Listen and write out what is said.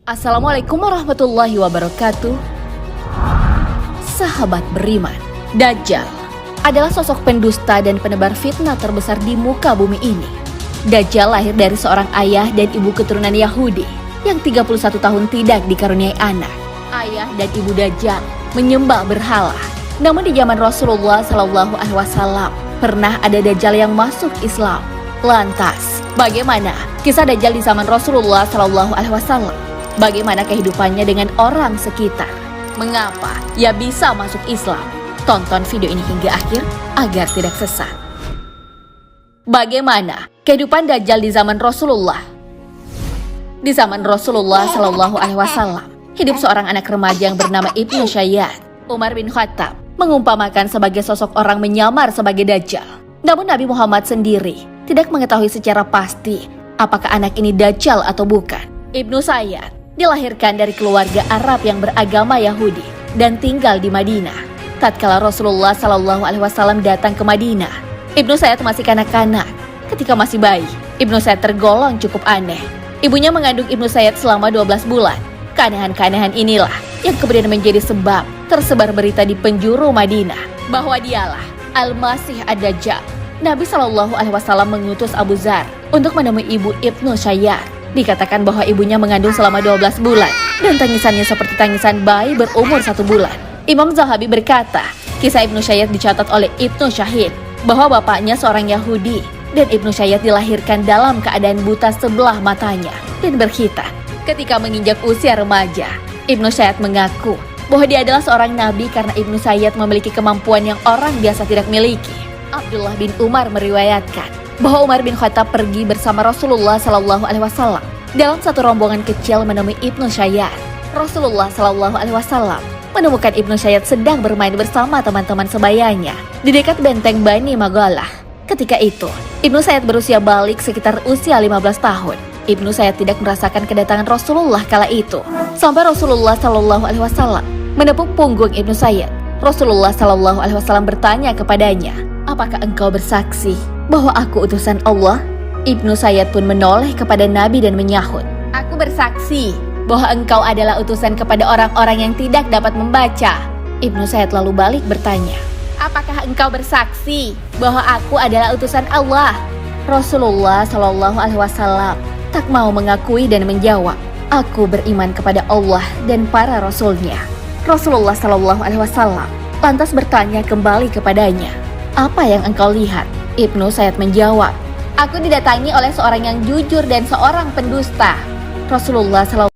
Assalamualaikum warahmatullahi wabarakatuh. Sahabat beriman, Dajjal adalah sosok pendusta dan penebar fitnah terbesar di muka bumi ini. Dajjal lahir dari seorang ayah dan ibu keturunan Yahudi yang 31 tahun tidak dikaruniai anak. Ayah dan ibu Dajjal menyembah berhala. Namun di zaman Rasulullah SAW pernah ada Dajjal yang masuk Islam. Lantas, bagaimana kisah Dajjal di zaman Rasulullah SAW? Bagaimana kehidupannya dengan orang sekitar? Mengapa ia bisa masuk Islam? Tonton video ini hingga akhir agar tidak sesat. Bagaimana kehidupan Dajjal di zaman Rasulullah? Di zaman Rasulullah SAW, hidup seorang anak remaja yang bernama Ibnu Sayyad. Umar bin Khattab mengumpamakan sebagai sosok orang menyamar sebagai Dajjal. Namun Nabi Muhammad sendiri tidak mengetahui secara pasti apakah anak ini Dajjal atau bukan. Ibnu Sayyad dilahirkan dari keluarga Arab yang beragama Yahudi dan tinggal di Madinah. Tatkala Rasulullah SAW datang ke Madinah, Ibnu Sayyad masih kanak-kanak. Ketika masih bayi, Ibnu Sayyad tergolong cukup aneh. Ibunya mengandung Ibnu Sayyad selama 12 bulan. Keanehan-keanehan inilah yang kemudian menjadi sebab tersebar berita di penjuru Madinah bahwa dialah Al-Masih Ad-Dajjal. Nabi SAW mengutus Abu Dzar untuk menemui ibu Ibnu Sayyad. Dikatakan bahwa ibunya mengandung selama 12 bulan dan tangisannya seperti tangisan bayi berumur 1 bulan. Imam Zahabi berkata, kisah Ibnu Sayyad dicatat oleh Ibnu Syahid bahwa bapaknya seorang Yahudi dan Ibnu Sayyad dilahirkan dalam keadaan buta sebelah matanya dan berkhitan. Ketika menginjak usia remaja, Ibnu Sayyad mengaku bahwa dia adalah seorang nabi karena Ibnu Sayyad memiliki kemampuan yang orang biasa tidak miliki. Abdullah bin Umar meriwayatkan bahwa Umar bin Khattab pergi bersama Rasulullah SAW dalam satu rombongan kecil menemui Ibnu Sayyad. Rasulullah SAW menemukan Ibnu Sayyad sedang bermain bersama teman-teman sebayanya di dekat benteng Bani Magalah. Ketika itu, Ibnu Sayyad berusia balik sekitar usia 15 tahun. Ibnu Sayyad tidak merasakan kedatangan Rasulullah kala itu. Sampai Rasulullah SAW menepuk punggung Ibnu Sayyad. Rasulullah SAW bertanya kepadanya, "Apakah engkau bersaksi bahwa aku utusan Allah?" Ibnu Sayyad pun menoleh kepada Nabi dan menyahut, "Aku bersaksi bahwa engkau adalah utusan kepada orang-orang yang tidak dapat membaca." Ibnu Sayyad lalu balik bertanya, "Apakah engkau bersaksi bahwa aku adalah utusan Allah?" Rasulullah SAW tak mau mengakui dan menjawab, "Aku beriman kepada Allah dan para Rasulnya." Rasulullah SAW lantas bertanya kembali kepadanya, "Apa yang engkau lihat?" Ibnu Sayyad menjawab, "Aku didatangi oleh seorang yang jujur dan seorang pendusta." Rasulullah SAW